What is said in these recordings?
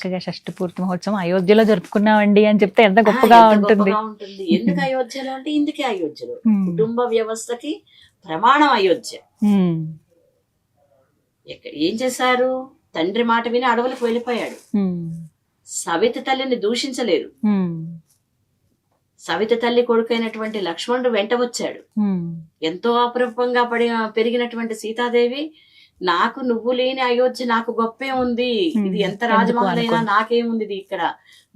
చక్కగా షష్ఠి పూర్తి మహోత్సవం అయోధ్యలో జరుపుకున్నామండి అని చెప్తే ఎంత గొప్పగా ఎంత ఉంటుంది. గొప్పగా ఉంటుంది. ఎందుకు అయోధ్యలో అంటే ఇందుకే అయోధ్యలో ఉమ్, కుటుంబ వ్యవస్థకి ప్రమాణం అయోధ్య. ఉమ్, ఏం చేశారు, తండ్రి మాట విని అడవులకు వెళ్ళిపోయాడు. ఉమ్, సవితి తల్లిని దూషించలేదు. ఉమ్, సవితి తల్లి కొడుకైనటువంటి లక్ష్మణుడు వెంట వచ్చాడు. ఉమ్, ఎంతో అపురూపంగా పెరిగినటువంటి సీతాదేవి, నాకు నువ్వు లేని అయోధ్య నాకు గొప్పే ఉంది, ఇది ఎంత ఎందుకు రాజమహల్ అయినా అనుకుంది. నాకేముంది, ఇది ఇక్కడ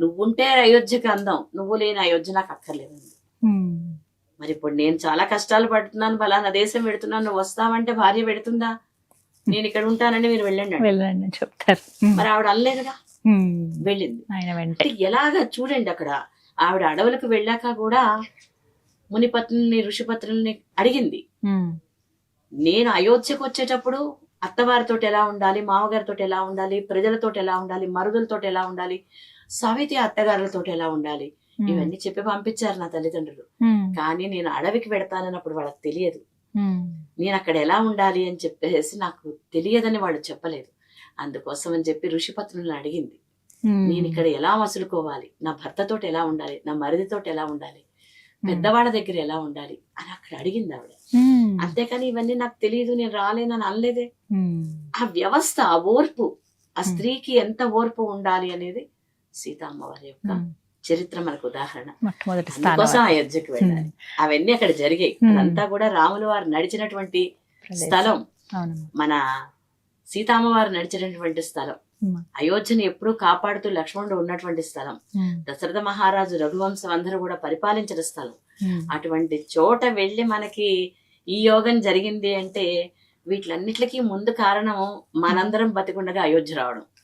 నువ్వుంటే అయోధ్యకి అందం, నువ్వు లేని అయోధ్య నాకు అక్కర్లేదు. ఉమ్, మరి ఇప్పుడు నేను చాలా కష్టాలు పడుతున్నాను, ఫలానా దేశం పెడుతున్నాను, నువ్వు వస్తావంటే భార్య పెడుతుందా, నేను ఇక్కడ ఉంటానని మీరు వెళ్ళండి అంటే. వెళ్ళండి అని చెప్తారు. ఉమ్, మరి ఆవిడ అనలేదుగా, ఉమ్, వెళ్ళింది. ఆయన వెంటే. అంటే ఎలాగా చూడండి, అక్కడ ఆవిడ అడవులకు వెళ్ళాక కూడా మునిపత్రుల్ని ఋషిపత్రుల్ని అడిగింది. ఉమ్, నేను అయోధ్యకు వచ్చేటప్పుడు అత్తవారితో ఎలా ఉండాలి, మామగారితో ఎలా ఉండాలి, ప్రజలతో ఎలా ఉండాలి, మరుదులతో ఎలా ఉండాలి, సవితి అత్తగారులతో ఎలా ఉండాలి, ఇవన్నీ చెప్పి పంపించారు నా తల్లిదండ్రులు. ఉమ్, కానీ నేను అడవికి పెడతానన్నప్పుడు వాళ్ళకి తెలియదు, ఉమ్, నేను అక్కడ ఎలా ఉండాలి అని చెప్పేసి నాకు తెలియదని వాళ్ళు చెప్పలేదు. అందుకోసం అని చెప్పి ఋషిపత్రులను అడిగింది, ఉమ్, నేను ఇక్కడ ఎలా మసులుకోవాలి, నా భర్తతోటి ఎలా ఉండాలి, నా మరిదితోటి ఎలా ఉండాలి, పెద్దవాళ్ళ దగ్గర ఎలా ఉండాలి అని అక్కడ అడిగింది ఆవిడ. ఉమ్, అంతేకాని ఇవన్నీ నాకు తెలియదు, నేను రాలేనని అనలేదే. ఉమ్, ఆ వ్యవస్థ, ఆ ఓర్పు, ఆ స్త్రీకి ఎంత ఓర్పు ఉండాలి అనేది సీతా అమ్మవారి యొక్క ఉమ్. చరిత్ర మనకు ఉదాహరణ. మొట్టమొదటి అందుకోసం స్థానం అయోధ్యకు వెళ్ళాలి. అవన్నీ అక్కడ జరిగాయి. అదంతా కూడా రాములు వారు నడిచినటువంటి స్థలం, అవునమ్మా. మన సీతామ్మవారు నడిచినటువంటి స్థలం, ఉమ్, అయోధ్యను ఎప్పుడూ కాపాడుతూ లక్ష్మణుడు ఉన్నటువంటి స్థలం, ఉమ్, దశరథ మహారాజు రఘువంశం అందరూ కూడా పరిపాలించిన స్థలం. ఉమ్, అటువంటి చోట వెళ్ళి మనకి ఈ యోగం జరిగింది అంటే వీటిలన్నిటికీ ముందు కారణం మనందరం బతికుండగా అయోధ్య రావడం.